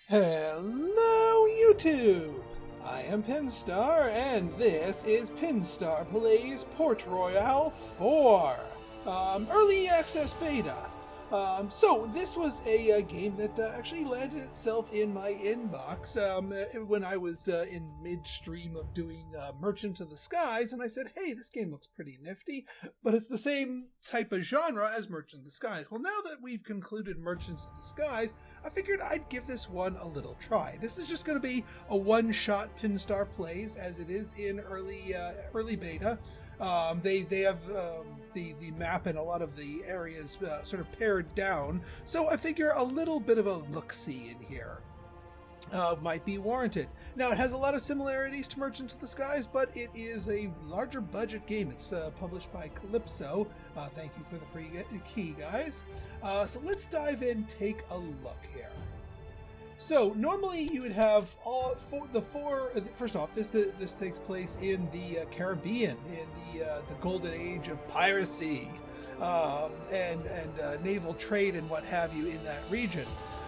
Hello, YouTube! I am Pinstar, and this is Pinstar Plays Port Royale 4, Early Access Beta. So this was a game that actually landed itself in my inbox when I was in midstream of doing Merchant of the Skies, and I said, hey, this game looks pretty nifty, but it's the same type of genre as Merchant of the Skies. Well, now that we've concluded Merchants of the Skies, I figured I'd give this one a little try. This is just going to be a one-shot Pinstar Plays, as it is in early beta. They have the map and a lot of the areas sort of pared down, so I figure a little bit of a look-see in here might be warranted. Now, it has a lot of similarities to Merchants of the Skies, but it is a larger budget game. It's published by Kalypso. Thank you for the free key, guys. So let's dive in, take a look here. So normally you would have first off, this takes place in the Caribbean, in the golden age of piracy and naval trade and what have you in that region.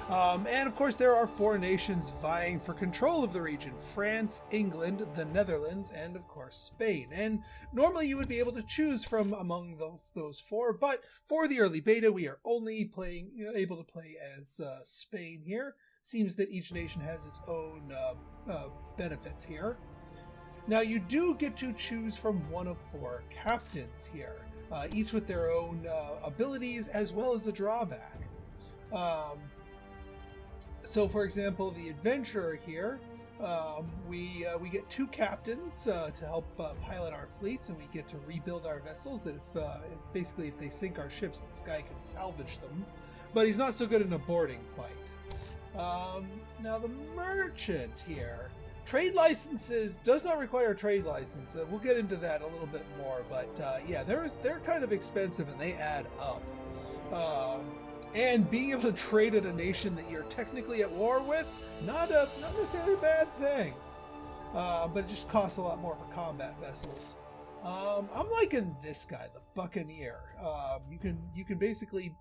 And of course there are four nations vying for control of the region: France, England, the Netherlands, and of course Spain. And normally you would be able to choose from among those four, but for the early beta we are only able to play as Spain here. Seems that each nation has its own benefits here. Now you do get to choose from one of four captains here, each with their own abilities as well as a drawback. So for example, the adventurer here, we get two captains to help pilot our fleets, and we get to rebuild our vessels that if they sink our ships, this guy can salvage them. But he's not so good in a boarding fight. Now the merchant here, trade licenses does not require a trade license. We'll get into that a little bit more, but yeah, they're kind of expensive and they add up. And being able to trade at a nation that you're technically at war with, not necessarily a bad thing. But it just costs a lot more for combat vessels. I'm liking this guy, the Buccaneer. You can basically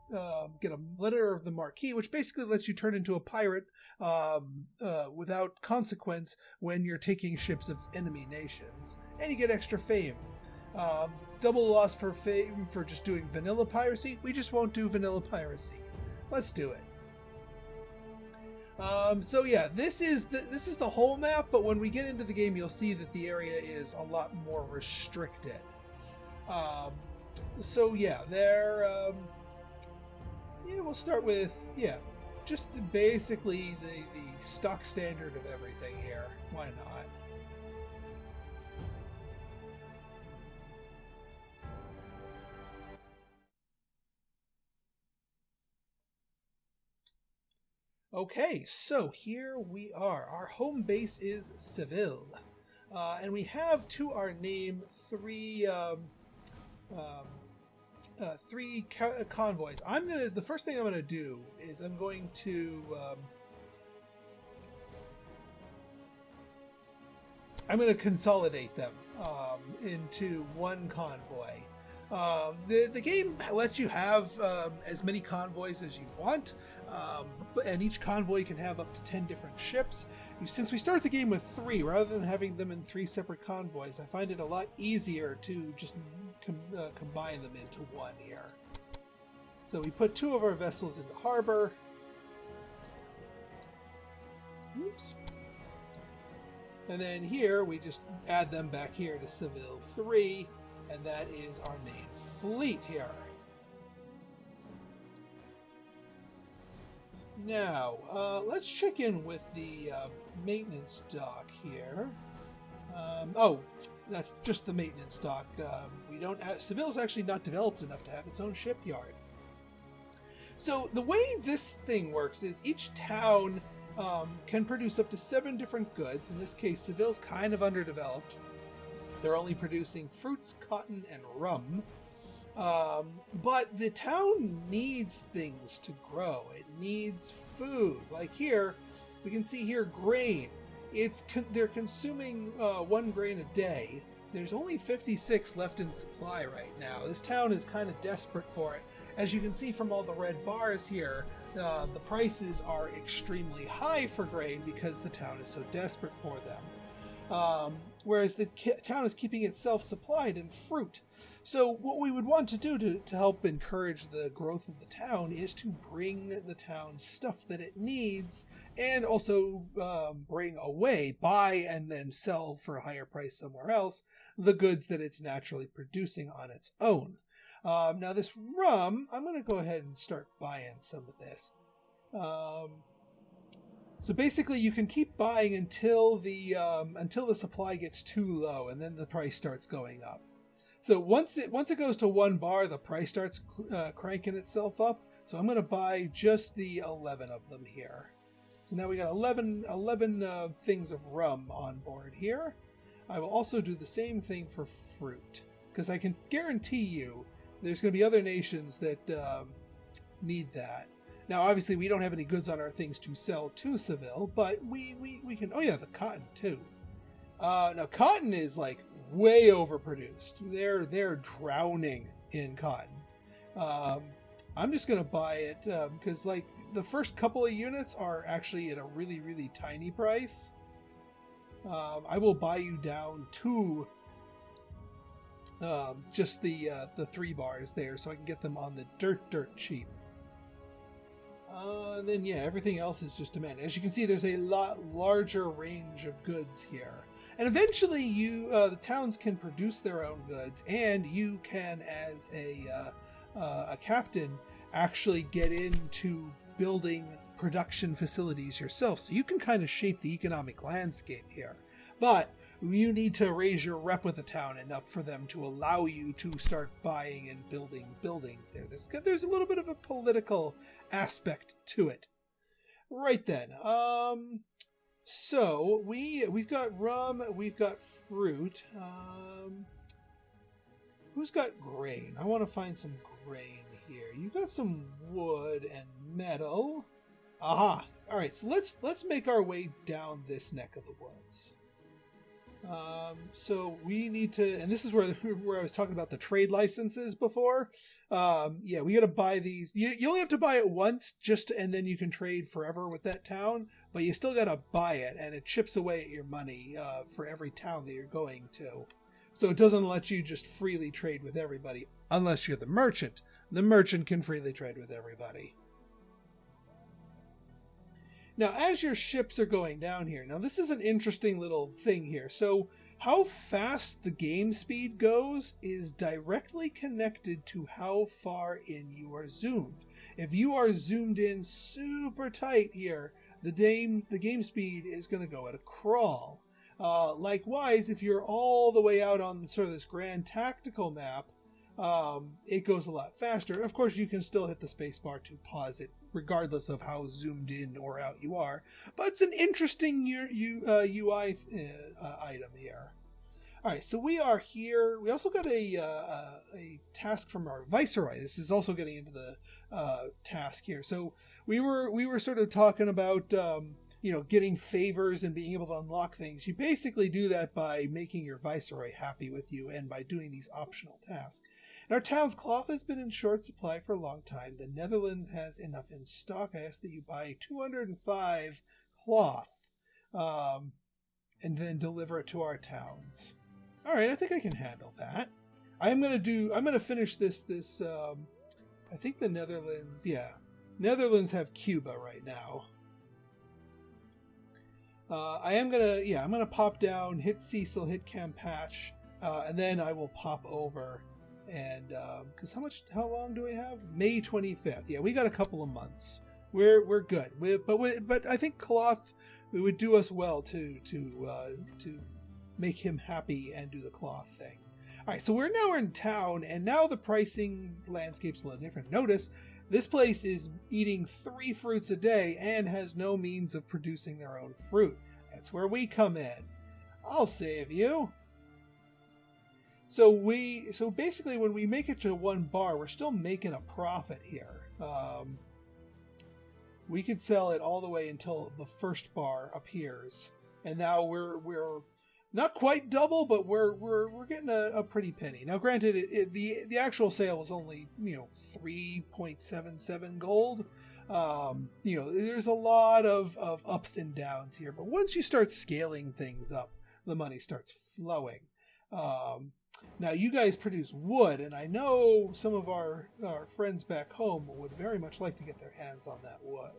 get a letter of the Marquis, which basically lets you turn into a pirate without consequence when you're taking ships of enemy nations, and you get extra fame. Double loss for fame for just doing vanilla piracy. We just won't do vanilla piracy. Let's do it. So yeah, this is the whole map, but when we get into the game, you'll see that the area is a lot more restricted. So yeah, we'll start with just basically the stock standard of everything here. Why not? Okay, so here we are. Our home base is Seville, and we have to our name three convoys. The first thing I'm gonna do is I'm going to consolidate them into one convoy. The game lets you have as many convoys as you want, and each convoy can have up to 10 different ships. Since we start the game with 3, rather than having them in 3 separate convoys, I find it a lot easier to just combine them into one here. So we put 2 of our vessels into harbor. Oops. And then here we just add them back here to Seville 3. And that is our main fleet here. Now, let's check in with the maintenance dock here. Oh, that's just the maintenance dock. Seville's actually not developed enough to have its own shipyard. So the way this thing works is each town can produce up to 7 different goods. In this case, Seville's kind of underdeveloped. They're only producing fruits, cotton, and rum. But the town needs things to grow. It needs food. Like here, we can see here grain. They're consuming 1 grain a day. There's only 56 left in supply right now. This town is kind of desperate for it. As you can see from all the red bars here, the prices are extremely high for grain because the town is so desperate for them. Whereas the town is keeping itself supplied in fruit. So what we would want to do to help encourage the growth of the town is to bring the town stuff that it needs, and also buy and then sell for a higher price somewhere else the goods that it's naturally producing on its own. Now this rum, I'm going to go ahead and start buying some of this. So basically, you can keep buying until the supply gets too low, and then the price starts going up. So once it goes to 1 bar, the price starts cranking itself up. So I'm going to buy just the 11 of them here. So now we got 11 things of rum on board here. I will also do the same thing for fruit, because I can guarantee you there's going to be other nations that need that. Now, obviously, we don't have any goods on our things to sell to Seville, but we can... Oh, yeah, the cotton, too. Now, cotton is, like, way overproduced. They're drowning in cotton. I'm just going to buy it because, like, the first couple of units are actually at a really, really tiny price. I will buy you down to just the 3 bars there so I can get them on the dirt cheap. Then, yeah, everything else is just demand. As you can see, there's a lot larger range of goods here. And eventually, the towns can produce their own goods, and you can, as a captain, actually get into building production facilities yourself. So you can kind of shape the economic landscape here. But you need to raise your rep with the town enough for them to allow you to start buying and building buildings there. There's a little bit of a political aspect to it. Right then. So we've got rum, we've got fruit. Who's got grain? I want to find some grain here. You've got some wood and metal. Aha. All right, so let's make our way down this neck of the woods. So we need to, and this is where I was talking about the trade licenses before. Yeah, we got to buy these. You only have to buy it once, and then you can trade forever with that town. But you still got to buy it, and it chips away at your money for every town that you're going to. So it doesn't let you just freely trade with everybody unless you're the merchant. The merchant can freely trade with everybody. Now, as your ships are going down here, now this is an interesting little thing here. So how fast the game speed goes is directly connected to how far in you are zoomed. If you are zoomed in super tight here, the game speed is going to go at a crawl. Likewise, if you're all the way out on sort of this grand tactical map, it goes a lot faster. Of course, you can still hit the spacebar to pause it, regardless of how zoomed in or out you are. But it's an interesting UI item here. All right, so we are here. We also got a task from our viceroy. This is also getting into the task here. So we were sort of talking about getting favors and being able to unlock things. You basically do that by making your viceroy happy with you and by doing these optional tasks. And our town's cloth has been in short supply for a long time. The Netherlands has enough in stock. I ask that you buy 205 cloth and then deliver it to our towns. All right, I think I can handle that. I'm gonna finish this. I think the Netherlands. Yeah, Netherlands have Cuba right now. I'm gonna pop down, hit Cecil, hit Campeche, and then I will pop over. And because how long do we have? May 25th. Yeah, we got a couple of months. We're good. But I think cloth would do us well to make him happy and do the cloth thing. All right, so we're now in town, and now the pricing landscape's a little different. Notice this place is eating 3 fruits a day and has no means of producing their own fruit. That's where we come in. I'll save you. So basically, when we make it to 1 bar, we're still making a profit here. We could sell it all the way until the first bar appears, and now we're Not quite double, but we're getting a pretty penny. Now, granted, the actual sale was only 3.77 gold. There's a lot of ups and downs here, but once you start scaling things up, the money starts flowing. Now, you guys produce wood, and I know some of our friends back home would very much like to get their hands on that wood.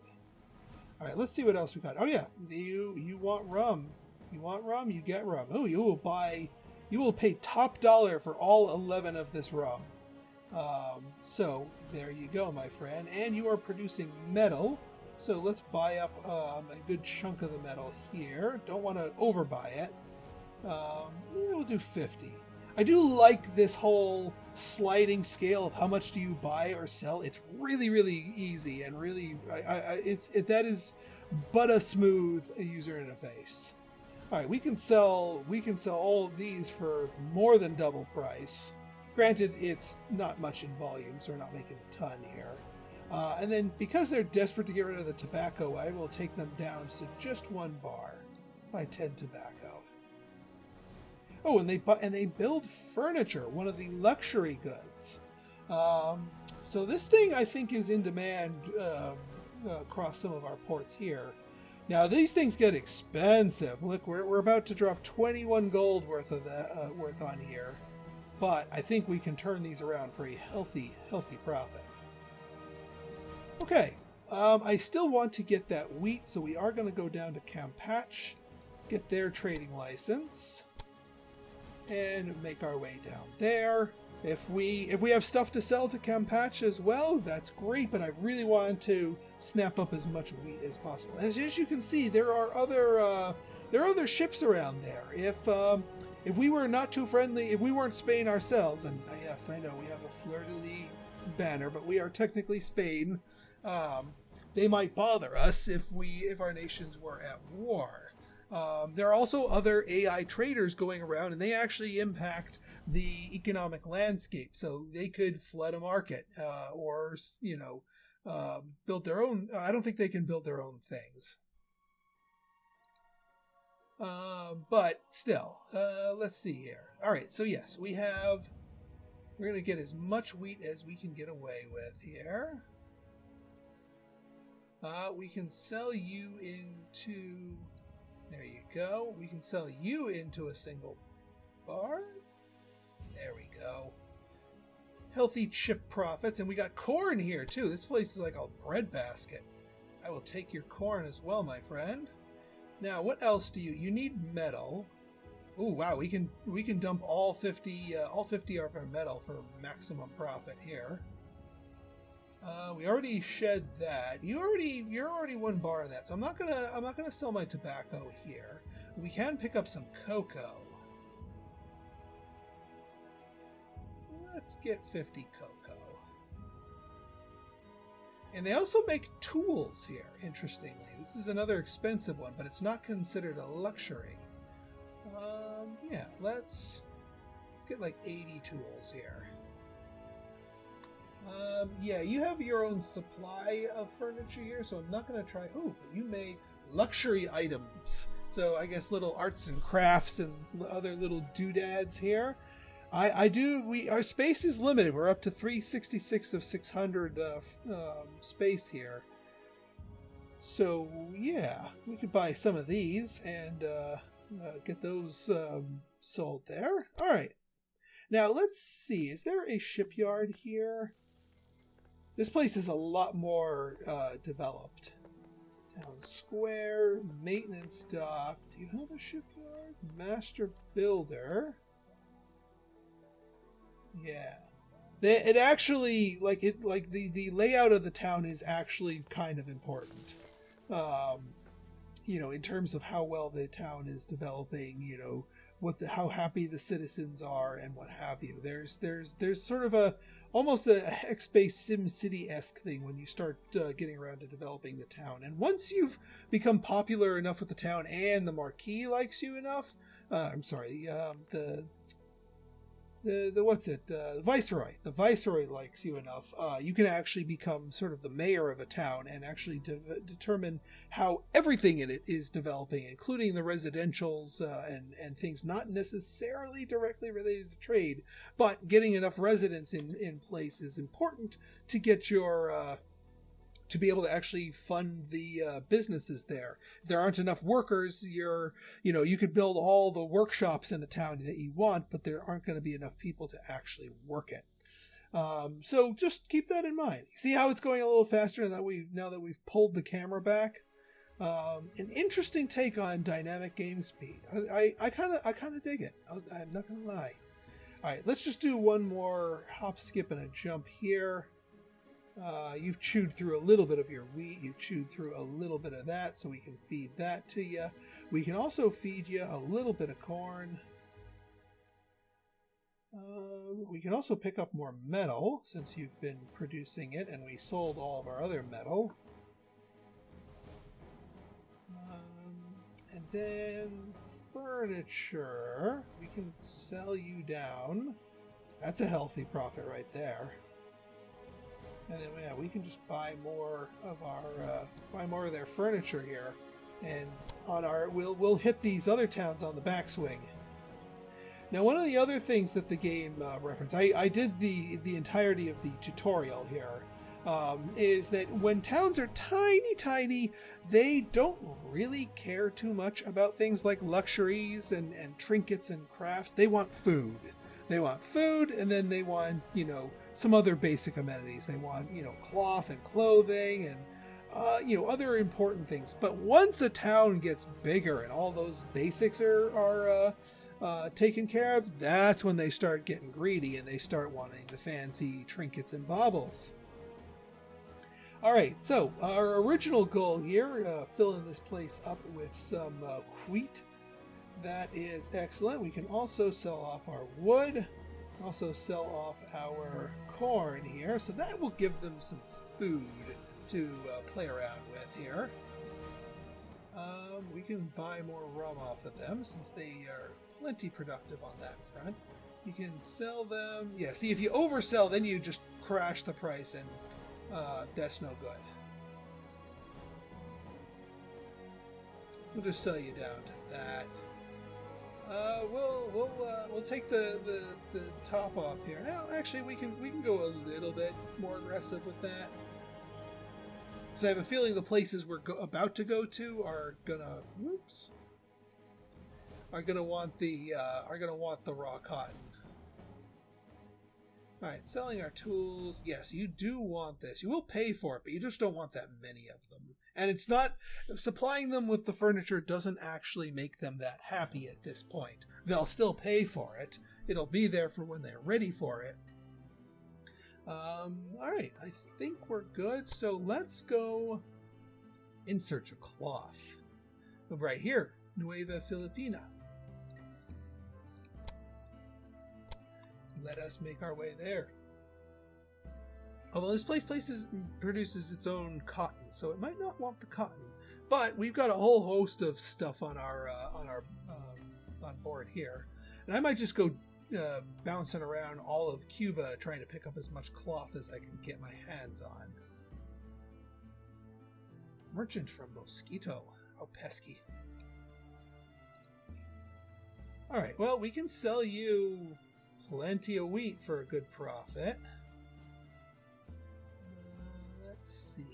All right, let's see what else we got. Oh yeah, you want rum. You want rum, you get rum. Oh, you will pay top dollar for all 11 of this rum. So there you go, my friend. And you are producing metal. So let's buy up a good chunk of the metal here. Don't want to overbuy it. We'll do 50. I do like this whole sliding scale of how much do you buy or sell. It's really, really easy and really, that is but a smooth user interface. All right, we can sell all of these for more than double price. Granted, it's not much in volume, so we're not making a ton here. And then because they're desperate to get rid of the tobacco, I will take them down to just 1 bar. Buy 10 tobacco. Oh, and they build furniture, one of the luxury goods. So this thing I think is in demand across some of our ports here. Now these things get expensive. Look, we're about to drop 21 gold worth on here, but I think we can turn these around for a healthy profit. Okay, I still want to get that wheat, so we are going to go down to Campeche, get their trading license, and make our way down there. If we have stuff to sell to Campeche as well, that's great, but I really want to snap up as much wheat as possible. As you can see, there are other ships around there. If we were not too friendly, if we weren't Spain ourselves, and yes, I know we have a fleur-de-lis banner, but we are technically Spain. They might bother us if our nations were at war. There are also other AI traders going around, and they actually impact the economic landscape. So they could flood a market, or build their own. I don't think they can build their own things. But still, let's see here. All right, so yes, we're going to get as much wheat as we can get away with here. We can sell you into... There you go. We can sell you into a single bar. There we go. Healthy chip profits. And we got corn here, too. This place is like a breadbasket. I will take your corn as well, my friend. Now, what else do you... You need metal. Oh, wow. We can dump all 50 of our metal for maximum profit here. We already shed that. You're already 1 bar in that, so I'm not gonna sell my tobacco here. We can pick up some cocoa. Let's get 50 cocoa. And they also make tools here, interestingly. This is another expensive one, but it's not considered a luxury. Yeah, let's get like 80 tools here. Yeah, you have your own supply of furniture here, so I'm not going to try... Oh, but you make luxury items. So I guess little arts and crafts and other little doodads here. Our space is limited. We're up to 366 of 600 space here. So, yeah, we could buy some of these and get those sold there. All right. Now, let's see. Is there a shipyard here? This place is a lot more developed. Town square, maintenance dock. Do you have a shipyard? Master builder. Yeah. It actually, the layout of the town is actually kind of important. In terms of how well the town is developing, how happy the citizens are and what have you. There's sort of almost a hex-based SimCity-esque thing when you start getting around to developing the town. And once you've become popular enough with the town and the Marquis likes you enough, the viceroy. The viceroy likes you enough. You can actually become sort of the mayor of a town and actually determine how everything in it is developing, including the residentials and things not necessarily directly related to trade, but getting enough residents in place is important to get your to be able to actually fund the businesses there. If there aren't enough workers, you could build all the workshops in a town that you want, but there aren't going to be enough people to actually work it. So just keep that in mind. See how it's going a little faster now that we've pulled the camera back? An interesting take on dynamic game speed. I kind of dig it. I'm not going to lie. All right, let's just do one more hop, skip, and a jump here. You've chewed through a little bit of your wheat. You've chewed through a little bit of that, so we can feed that to you. We can also feed you a little bit of corn. We can also pick up more metal, since you've been producing it, and we sold all of our other metal. And then furniture. We can sell you down. That's a healthy profit right there. And then we can just buy more of their furniture here, and we'll hit these other towns on the backswing. Now, one of the other things that the game referenced, I did the entirety of the tutorial here, is that when towns are tiny, they don't really care too much about things like luxuries and trinkets and crafts. They want food. They want food, and then they want, some other basic amenities. They want, cloth and clothing and, other important things. But once a town gets bigger and all those basics are taken care of, that's when they start getting greedy and they start wanting the fancy trinkets and baubles. All right, so our original goal here, filling this place up with some wheat. That is excellent. We can also sell off our wood, also sell off our corn here, so that will give them some food to play around with here. We can buy more rum off of them since they are plenty productive on that front. You can sell them. Yeah, see, if you oversell, then you just crash the price, and that's no good. We'll just sell you down to that. We'll take the top off here. Now, actually, we can go a little bit more aggressive with that, because I have a feeling the places we're about to go to are gonna want the raw cotton. All right, selling our tools. Yes, you do want this. You will pay for it, but you just don't want that many of them. And it's not, supplying them with the furniture doesn't actually make them that happy at this point. They'll still pay for it. It'll be there for when they're ready for it. All right, I think we're good. So let's go in search of cloth. Right here, Nueva Filipina. Let us make our way there. Although this place produces its own cotton, so it might not want the cotton. But we've got a whole host of stuff on on board here, and I might just go bouncing around all of Cuba trying to pick up as much cloth as I can get my hands on. Merchant from Mosquito, how pesky. All right, well, we can sell you plenty of wheat for a good profit. Let's see.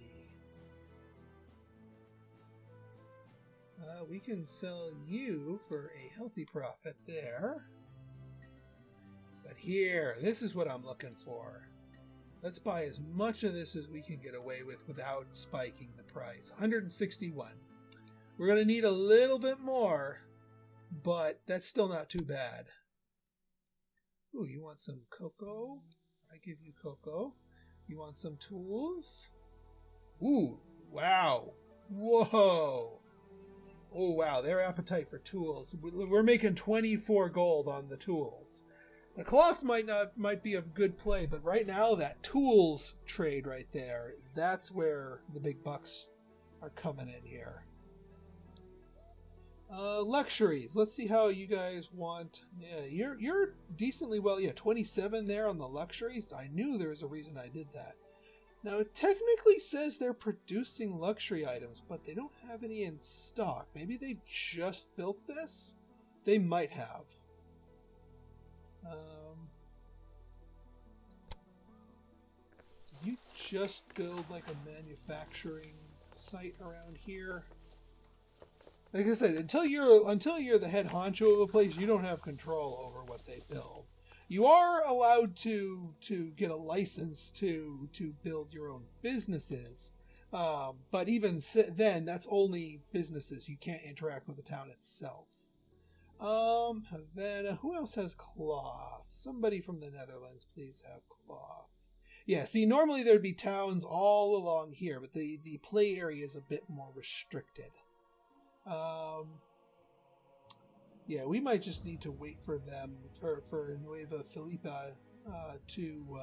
We can sell you for a healthy profit there. But here, this is what I'm looking for. Let's buy as much of this as we can get away with without spiking the price. 161. We're going to need a little bit more, but that's still not too bad. Ooh, you want some cocoa? I give you cocoa. You want some tools? Ooh, wow. Whoa. Oh, wow, their appetite for tools. We're making 24 gold on the tools. The cloth might be a good play, but right now that tools trade right there, that's where the big bucks are coming in here. Luxuries. Let's see how you guys want. Yeah, you're decently well. Yeah, 27 there on the luxuries. I knew there was a reason I did that. Now, it technically says they're producing luxury items, but they don't have any in stock. Maybe they just built this? They might have. Did you just build like a manufacturing site around here? Like I said, until you're the head honcho of a place, you don't have control over what they build. You are allowed to get a license to build your own businesses, but even then, that's only businesses. You can't interact with the town itself. Havana. Who else has cloth? Somebody from the Netherlands, please have cloth. Yeah, see, normally there'd be towns all along here, but the play area is a bit more restricted. Yeah, we might just need to wait for them, for Nueva Filipa to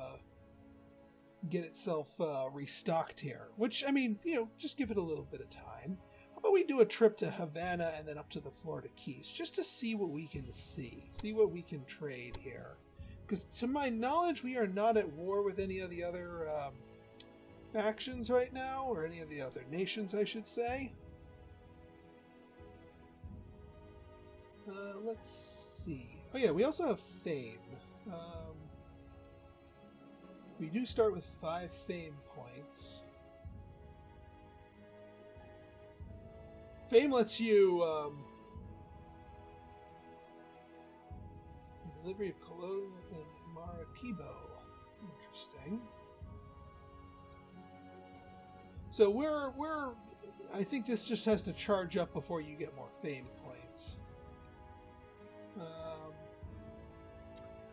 get itself restocked here. Which, I mean, just give it a little bit of time. How about we do a trip to Havana and then up to the Florida Keys, just to see what we can see what we can trade here. Because to my knowledge, we are not at war with any of the other factions right now, or any of the other nations, I should say. Let's see. Oh yeah, we also have fame. We do start with 5 fame points. Fame lets you delivery of Cologne and Maracaibo. Interesting. So we're I think this just has to charge up before you get more fame points.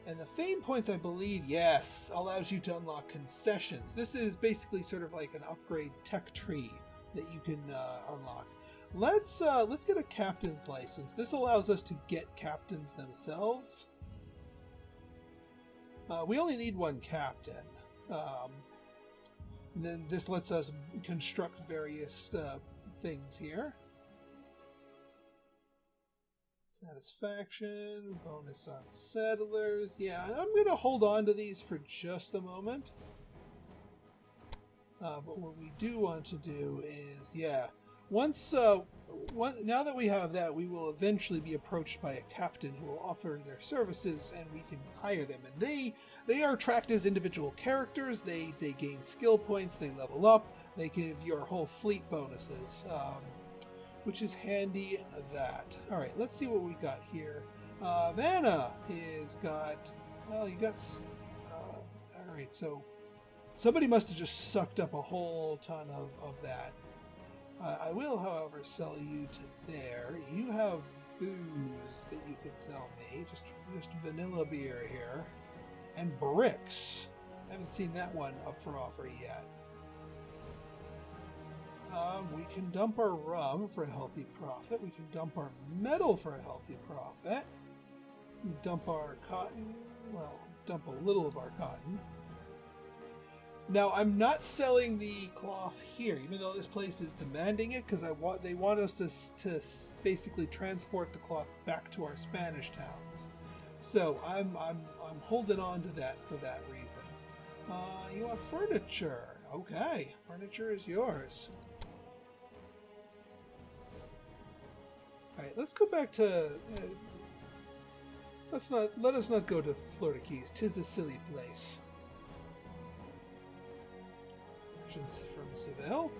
And the fame points, I believe, yes, allows you to unlock concessions. This is basically sort of like an upgrade tech tree that you can unlock. Let's get a captain's license. This allows us to get captains themselves. We only need 1 captain. And then this lets us construct various things here. Satisfaction, bonus on settlers. Yeah, I'm going to hold on to these for just a moment. But what we do want to do is, yeah, now that we have that, we will eventually be approached by a captain who will offer their services, and we can hire them. And they are tracked as individual characters. They gain skill points. They level up. They give your whole fleet bonuses. Which is handy, that. Alright, let's see what we got here. Vanna is got... Well, you got... Alright, so... Somebody must have just sucked up a whole ton of that. I will, however, sell you to there. You have booze that you could sell me. Just vanilla beer here. And bricks. I haven't seen that one up for offer yet. We can dump our rum for a healthy profit. We can dump our metal for a healthy profit. We can dump our cotton. Well, dump a little of our cotton. Now, I'm not selling the cloth here, even though this place is demanding it, because they want us to basically transport the cloth back to our Spanish towns. So I'm holding on to that for that reason. You want furniture? Okay, furniture is yours. All right, let's go back to. Let us not go to Florida Keys. 'Tis a silly place. Merchants from Seville.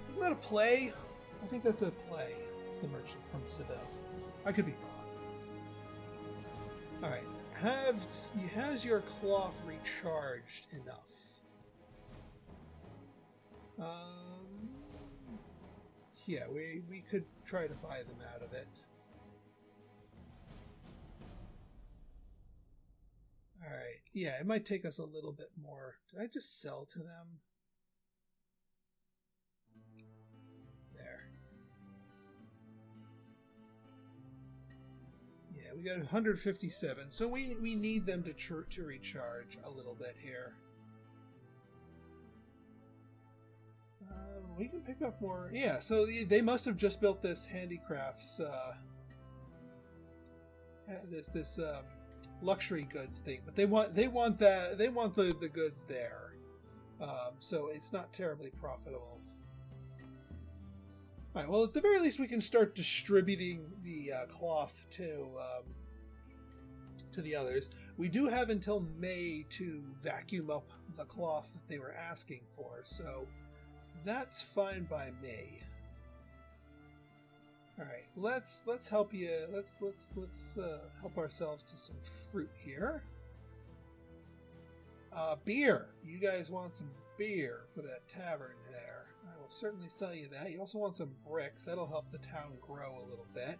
Isn't that a play? I think that's a play. The Merchant from Seville. I could be wrong. All right. Has your cloth recharged enough? Yeah, we could try to buy them out of it. Alright, yeah, it might take us a little bit more. Did I just sell to them? There. Yeah, we got 157, so we need them to recharge a little bit here. we can pick up more. Yeah, so they must have just built this handicrafts, this luxury goods thing, but they want the goods there, so it's not terribly profitable. All right. Well, at the very least, we can start distributing the cloth to the others. We do have until May to vacuum up the cloth that they were asking for, so that's fine by me. All right, let's help you. Let's help ourselves to some fruit here. Beer. You guys want some beer for that tavern there? I will certainly sell you that. You also want some bricks. That'll help the town grow a little bit.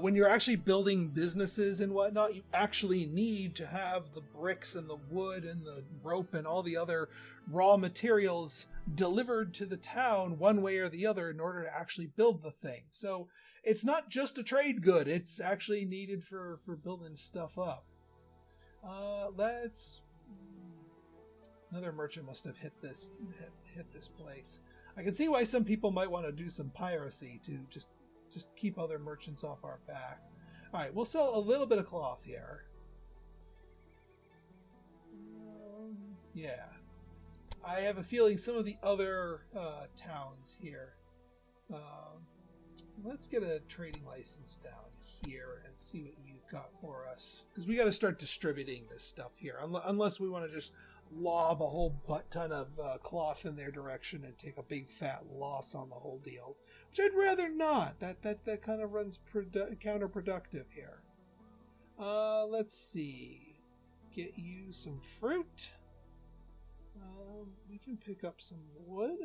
When you're actually building businesses and whatnot, you actually need to have the bricks and the wood and the rope and all the other raw materials delivered to the town one way or the other in order to actually build the thing. So it's not just a trade good. It's actually needed for building stuff up. Another merchant must have hit this place. I can see why some people might want to do some piracy to just keep other merchants off our back. All right, we'll sell a little bit of cloth here. Yeah, I have a feeling some of the other towns here. Let's get a trading license down here and see what you've got for us, because we got to start distributing this stuff here. Unless we want to just lob a whole butt ton of cloth in their direction and take a big fat loss on the whole deal, which I'd rather not. That kind of runs counterproductive here. Let's see. Get you some fruit. We can pick up some wood.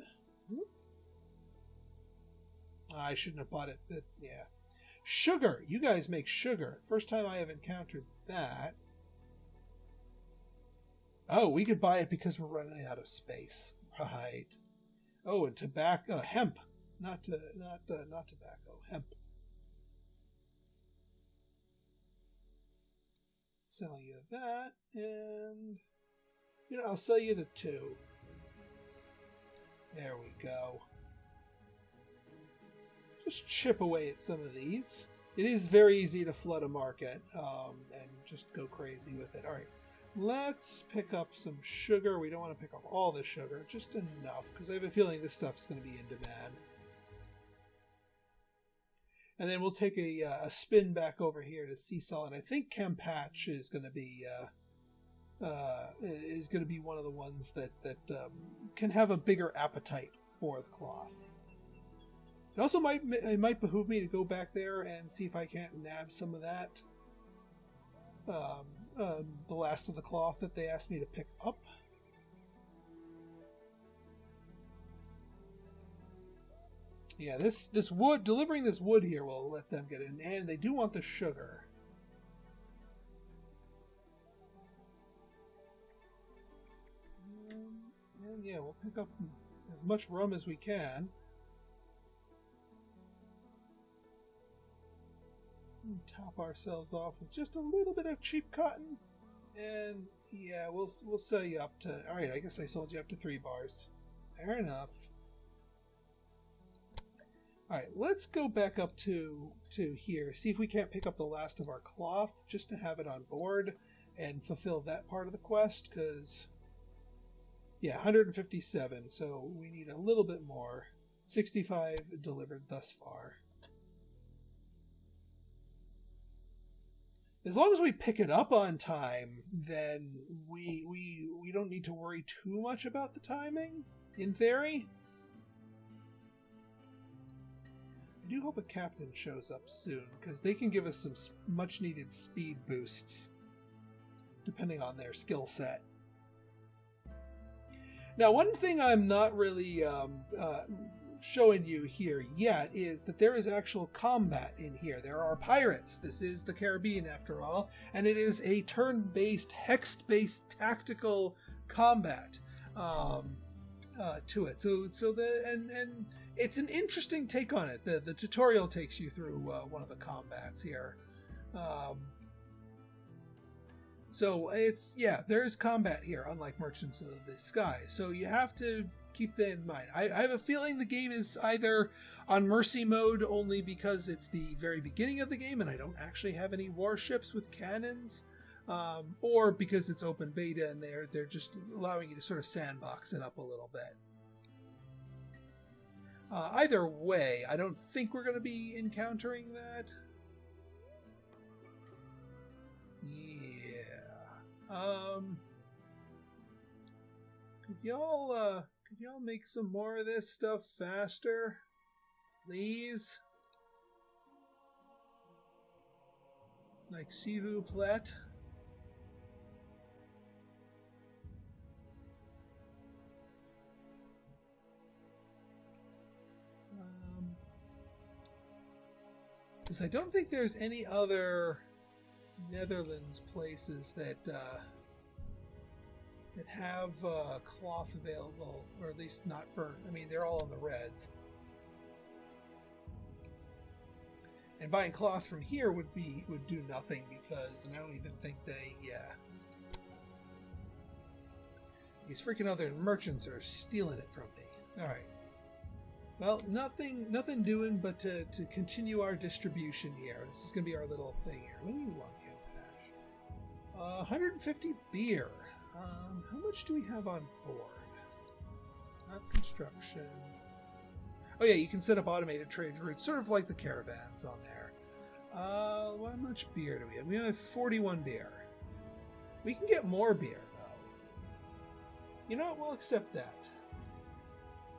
I shouldn't have bought it. But yeah, sugar. You guys make sugar. First time I have encountered that. Oh, we could buy it because we're running out of space. Right. Oh, and tobacco, hemp. Not tobacco, hemp. Sell you that, and I'll sell you the 2. There we go. Just chip away at some of these. It is very easy to flood a market and just go crazy with it. All right. Let's pick up some sugar. We don't want to pick up all the sugar, just enough, because I have a feeling this stuff's going to be in demand. And then we'll take a spin back over here to Sea Salt. I think Campatch is going to be one of the ones that can have a bigger appetite for the cloth. It also might behoove me to go back there and see if I can't nab some of that. The last of the cloth that they asked me to pick up. Yeah, this wood, delivering this wood here will let them get in, and they do want the sugar. And yeah, we'll pick up as much rum as we can. Top ourselves off with just a little bit of cheap cotton, and yeah, we'll sell you up to. All right, I guess I sold you up to 3 bars. Fair enough. All right, let's go back up to here. See if we can't pick up the last of our cloth just to have it on board and fulfill that part of the quest. Because yeah, 157. So we need a little bit more. 65 delivered thus far. As long as we pick it up on time, then we don't need to worry too much about the timing, in theory. I do hope a captain shows up soon, because they can give us some much-needed speed boosts, depending on their skill set. Now, one thing I'm not really showing you here yet is that there is actual combat in here. There are pirates. This is the Caribbean after all, and it is a turn-based, hex-based tactical combat to it. So it's an interesting take on it. The tutorial takes you through one of the combats here. So it's, yeah, there's combat here, unlike Merchants of the Sky. So you have to keep that in mind. I have a feeling the game is either on mercy mode only because it's the very beginning of the game and I don't actually have any warships with cannons, or because it's open beta and they're just allowing you to sort of sandbox it up a little bit. Either way, I don't think we're going to be encountering that. Yeah. Could y'all make some more of this stuff faster? Please? Like s'il vous plaît? Because I don't think there's any other Netherlands places that have cloth available, or at least not for. I mean, they're all in the reds, and buying cloth from here would do nothing because, and I don't even think these freaking other merchants are stealing it from me. All right. Well, nothing doing but to continue our distribution here. This is going to be our little thing here. What do you want, Campash? 150 beer. How much do we have on board? Not construction. Oh yeah, you can set up automated trade routes, sort of like the caravans on there. How much beer do we have? We have 41 beer. We can get more beer, though. You know what? We'll accept that.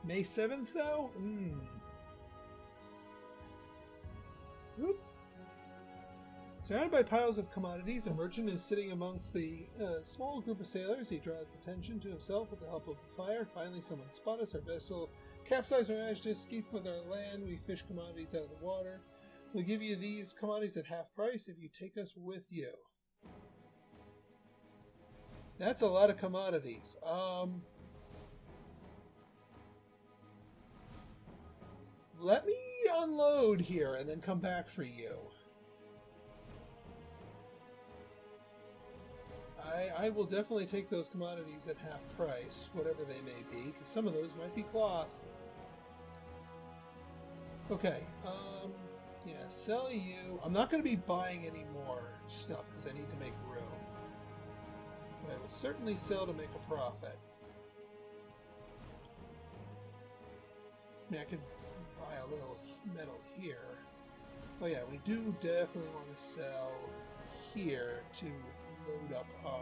May 7th, though? Oop. Surrounded by piles of commodities, a merchant is sitting amongst the small group of sailors. He draws attention to himself with the help of the fire. Finally, someone spot us. Our vessel capsized or managed to escape with our land. We fish commodities out of the water. We'll give you these commodities at half price if you take us with you. That's a lot of commodities. Let me unload here and then come back for you. I will definitely take those commodities at half price, whatever they may be, because some of those might be cloth. Okay, yeah, sell you. I'm not going to be buying any more stuff because I need to make room. But I will certainly sell to make a profit. I mean, I could buy a little metal here. Oh yeah, we do definitely want to sell here to load up our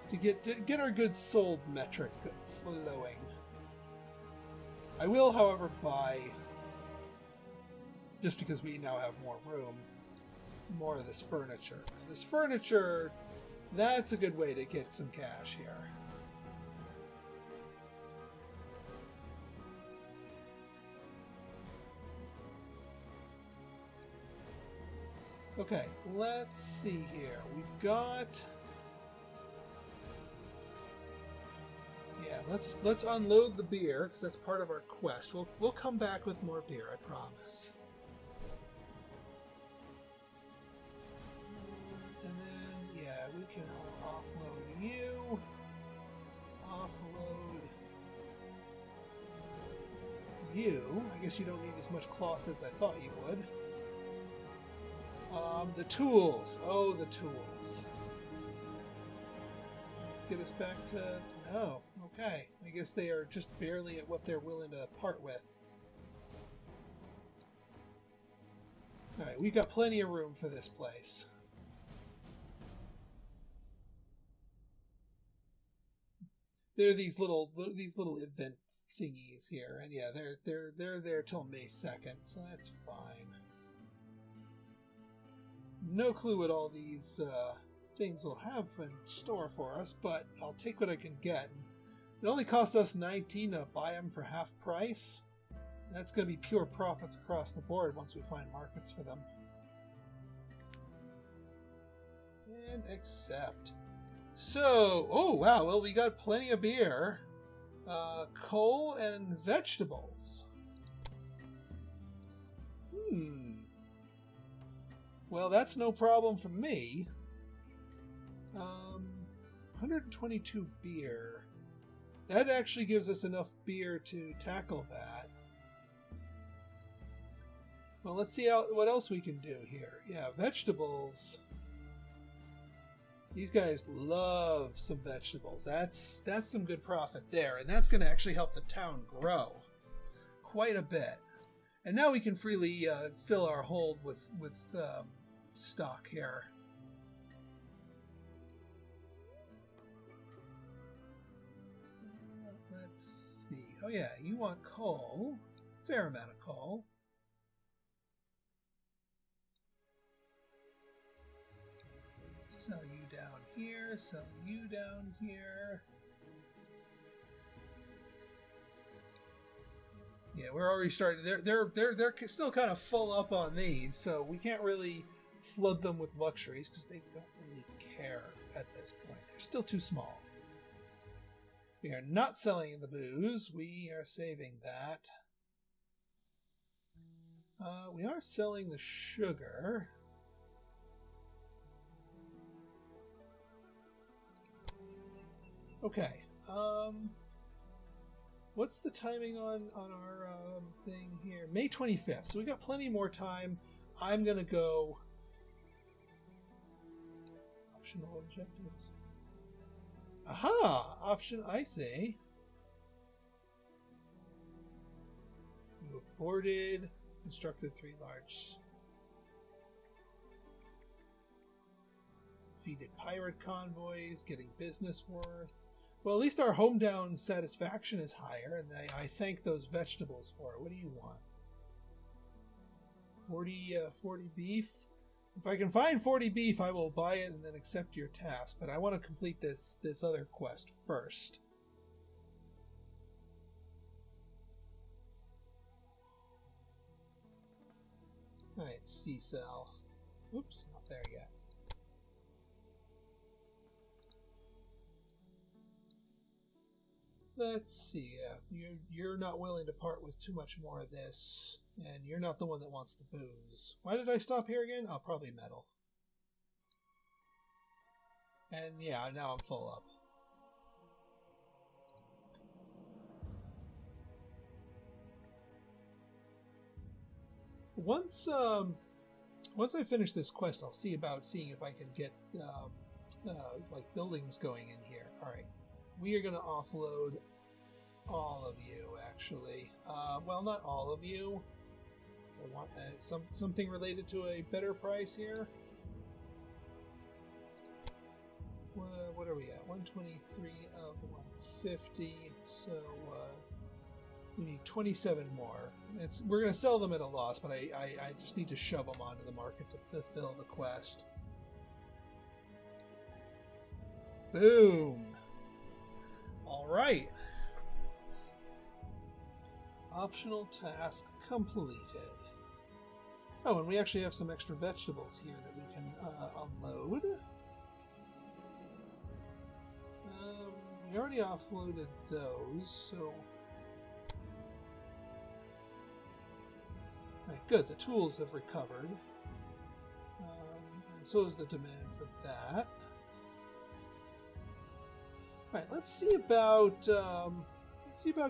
to get our goods sold metric flowing. I will, however, buy, just because we now have more room, more of this furniture. Because this furniture, that's a good way to get some cash here. Okay, let's see here. We've got... Yeah, let's unload the beer, because that's part of our quest. We'll come back with more beer, I promise. And then, yeah, we can offload you. Offload you. I guess you don't need as much cloth as I thought you would. The tools. Oh, the tools. Get us back to... No. Okay. I guess they are just barely at what they're willing to part with. Alright, we've got plenty of room for this place. There are these little event thingies here, and yeah, they're there till May 2nd, so that's fine. No clue what all these things will have in store for us, but I'll take what I can get. It only costs us 19 to buy them for half price. That's going to be pure profits across the board once we find markets for them. And accept. So, oh wow, well we got plenty of beer, coal and vegetables. Well, that's no problem for me. 122 beer. That actually gives us enough beer to tackle that. Well, let's see what else we can do here. Yeah, vegetables. These guys love some vegetables. That's some good profit there, and that's going to actually help the town grow quite a bit. And now we can freely fill our hold with stock here. Let's see. Oh yeah, you want coal. Fair amount of coal. Sell you down here, sell you down here. Yeah, we're already starting. They're still kind of full up on these, so we can't really flood them with luxuries because they don't really care at this point. They're still too small. We are not selling the booze. We are saving that. We are selling the sugar. Okay. What's the timing on our thing here? May 25th. So we got plenty more time. I'm going to go... Optional objectives. Aha! Option I see. You aborted. Constructed 3 large... Defeated pirate convoys. Getting business worth. Well, at least our hometown satisfaction is higher, and I thank those vegetables for it. What do you want? 40 beef? If I can find 40 beef, I will buy it and then accept your task. But I want to complete this other quest first. Alright, C-cell. Oops, not there yet. Let's see. You're not willing to part with too much more of this, and you're not the one that wants the booze. Why did I stop here again? Oh, probably metal. And yeah, now I'm full up. Once I finish this quest, I'll see about seeing if I can get like buildings going in here. All right. We are going to offload all of you, actually. Well, not all of you. I want something related to a better price here. What are we at? 123 of 150. So we need 27 more. We're going to sell them at a loss, but I just need to shove them onto the market to fulfill the quest. Boom! Alright. Optional task completed. Oh, and we actually have some extra vegetables here that we can unload. We already offloaded those, so... Alright, good. The tools have recovered. And so is the demand for that. Alright, let's see about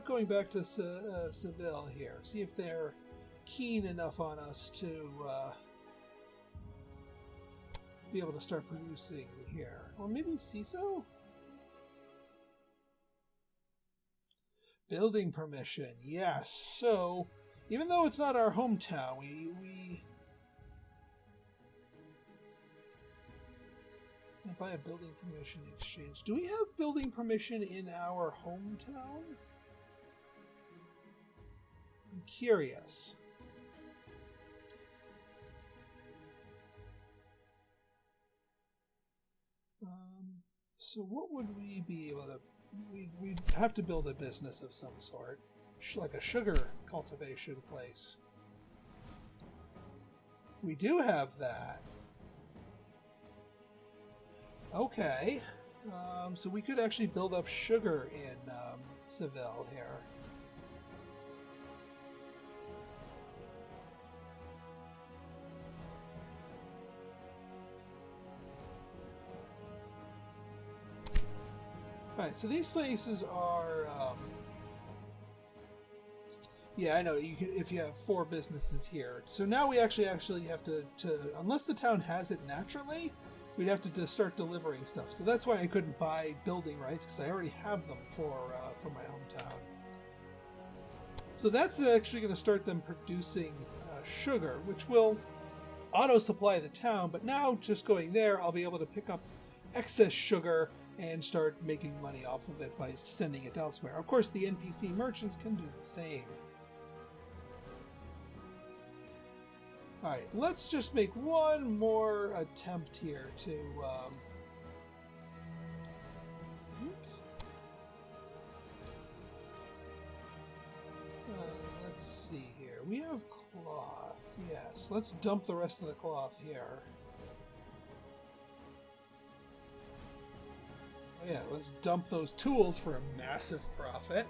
going back to Seville here. See if they're keen enough on us to be able to start producing here. Or maybe CISO? Building permission, yes. So, even though it's not our hometown, we buy a building permission in exchange. Do we have building permission in our hometown? I'm curious. So what would we be able to... We'd have to build a business of some sort. Like a sugar cultivation place. We do have that. Okay. So we could actually build up sugar in Seville here. Alright, so these places are Yeah, I know. You can if you have 4 businesses here. So now we actually have to unless the town has it naturally, we'd have to start delivering stuff. So that's why I couldn't buy building rights, because I already have them for my hometown. So that's actually going to start them producing sugar, which will auto-supply the town. But now, just going there, I'll be able to pick up excess sugar and start making money off of it by sending it elsewhere. Of course, the NPC merchants can do the same. Alright, let's just make one more attempt here to... oops. Let's see here. We have cloth. Yes, let's dump the rest of the cloth here. Oh yeah, let's dump those tools for a massive profit.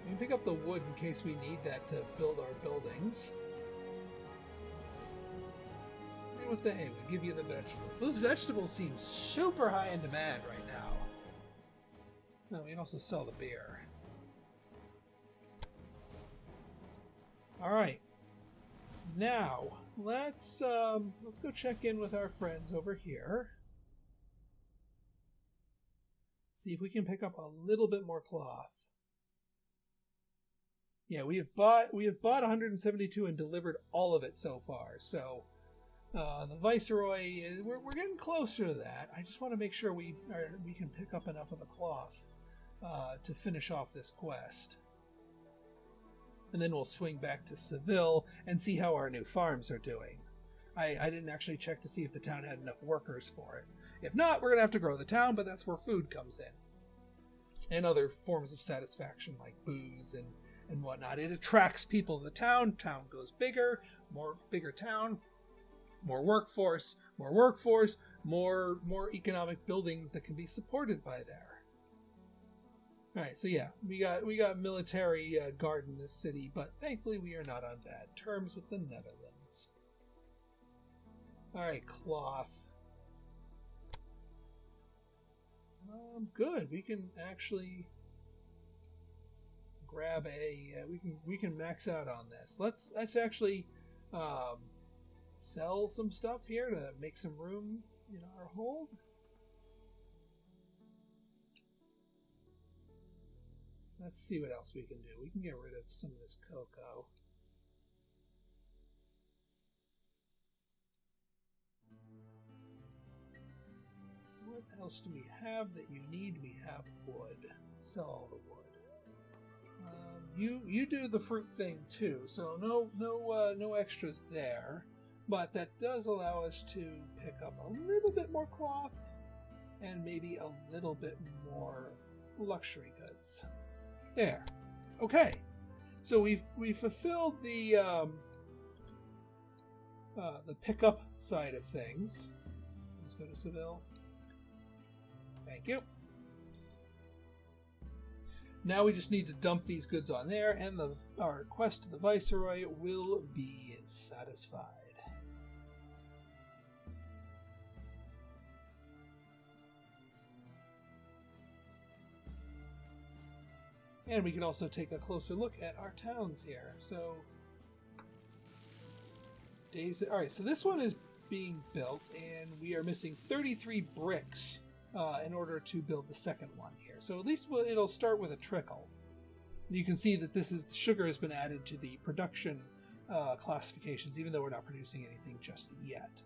We can pick up the wood in case we need that to build our buildings. And what the hey, we'll give you the vegetables. Those vegetables seem super high in demand right now. No, we can also sell the beer. Alright. Now, let's go check in with our friends over here. See if we can pick up a little bit more cloth. Yeah, we have bought 172 and delivered all of it so far. So the Viceroy, we're getting closer to that. I just want to make sure we can pick up enough of the cloth to finish off this quest. And then we'll swing back to Seville and see how our new farms are doing. I didn't actually check to see if the town had enough workers for it. If not, we're going to have to grow the town, but that's where food comes in. And other forms of satisfaction like booze and whatnot. It attracts people to the town. Town goes bigger, bigger town, more workforce, more economic buildings that can be supported by there. All right, so yeah, we got military guard in this city, but thankfully we are not on bad terms with the Netherlands. All right, cloth. Good. We can actually grab a. We can max out on this. Let's actually sell some stuff here to make some room in our hold. Let's see what else we can do. We can get rid of some of this cocoa. What else do we have that you need? We have wood. Sell all the wood. You do the fruit thing too, so no extras there. But that does allow us to pick up a little bit more cloth and maybe a little bit more luxury goods. There. Okay. So we've fulfilled the pickup side of things. Let's go to Seville. Thank you. Now we just need to dump these goods on there, and our quest to the Viceroy will be satisfied. And we can also take a closer look at our towns here. So, alright, so this one is being built, and we are missing 33 bricks in order to build the second one here. So at least it'll start with a trickle. You can see that sugar has been added to the production classifications, even though we're not producing anything just yet.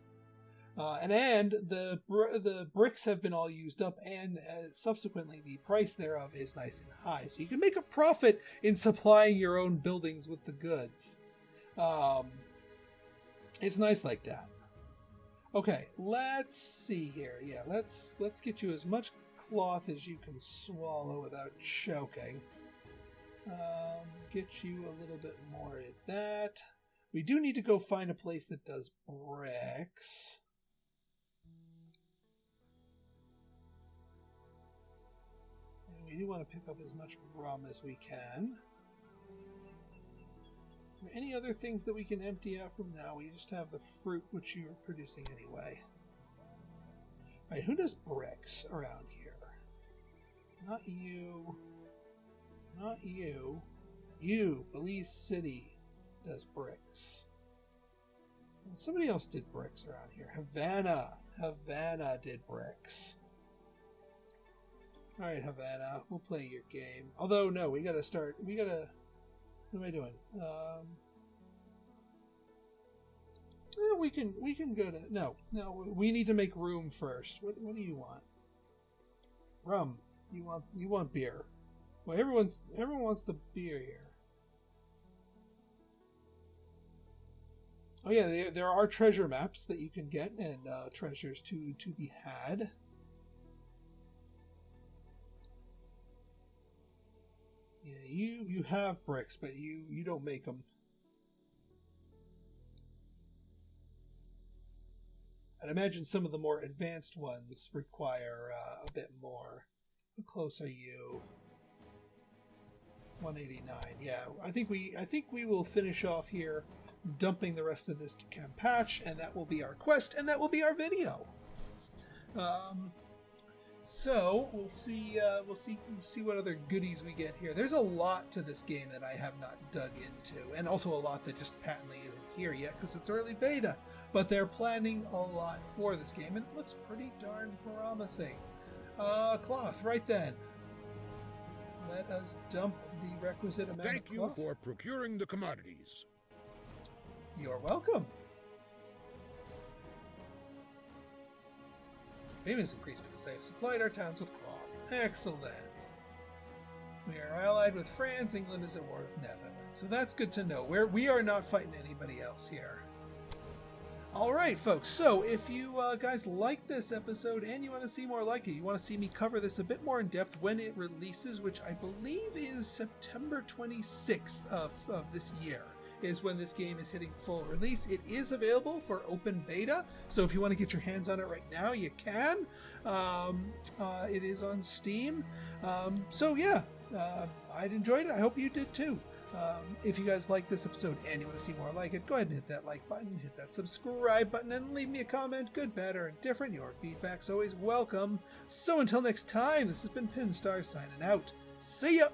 And the bricks have been all used up, and subsequently the price thereof is nice and high. So you can make a profit in supplying your own buildings with the goods. It's nice like that. Okay, let's see here. Yeah, let's get you as much cloth as you can swallow without choking. Get you a little bit more at that. We do need to go find a place that does bricks. And we do want to pick up as much rum as we can. Are there any other things that we can empty out from now? We just have the fruit, which you're producing anyway. Alright, who does bricks around here? Not you. Not you. You, Belize City, does bricks. Well, somebody else did bricks around here. Havana. Havana did bricks. Alright, Havana, we'll play your game. Although, no, we gotta start. We gotta. What am I doing? We can go to. No, we need to make room first. What do you want? Rum. You want beer. Well, everyone wants the beer here. Oh yeah, there are treasure maps that you can get and treasures to be had. Yeah, you have bricks, but you don't make them. I'd imagine some of the more advanced ones require a bit more. How close are you? 189. Yeah, I think we will finish off here, dumping the rest of this to Campeche, and that will be our quest, and that will be our video. So we'll see what other goodies we get here. There's a lot to this game that I have not dug into, and also a lot that just patently isn't here yet because it's early beta. But they're planning a lot for this game, and it looks pretty darn promising. Cloth, right then. Let us dump the requisite amount of cloth. Thank you for procuring the commodities. You're welcome. Fame has increased because they have supplied our towns with cloth. Excellent. We are allied with France. England is at war with Netherlands. So that's good to know. We are not fighting anybody else here. Alright, folks. So if you guys like this episode and you want to see more like it, you want to see me cover this a bit more in depth when it releases, which I believe is September 26th of this year, is when this game is hitting full release. It is available for open beta, so if you want to get your hands on it right now, you can. It is on Steam. So yeah, I'd enjoyed it. I hope you did too. If you guys like this episode and you want to see more like it, go ahead and hit that like button, hit that subscribe button, and leave me a comment, good, bad, or indifferent. Your feedback's always welcome. So until next time, this has been Pinstar signing out. See ya!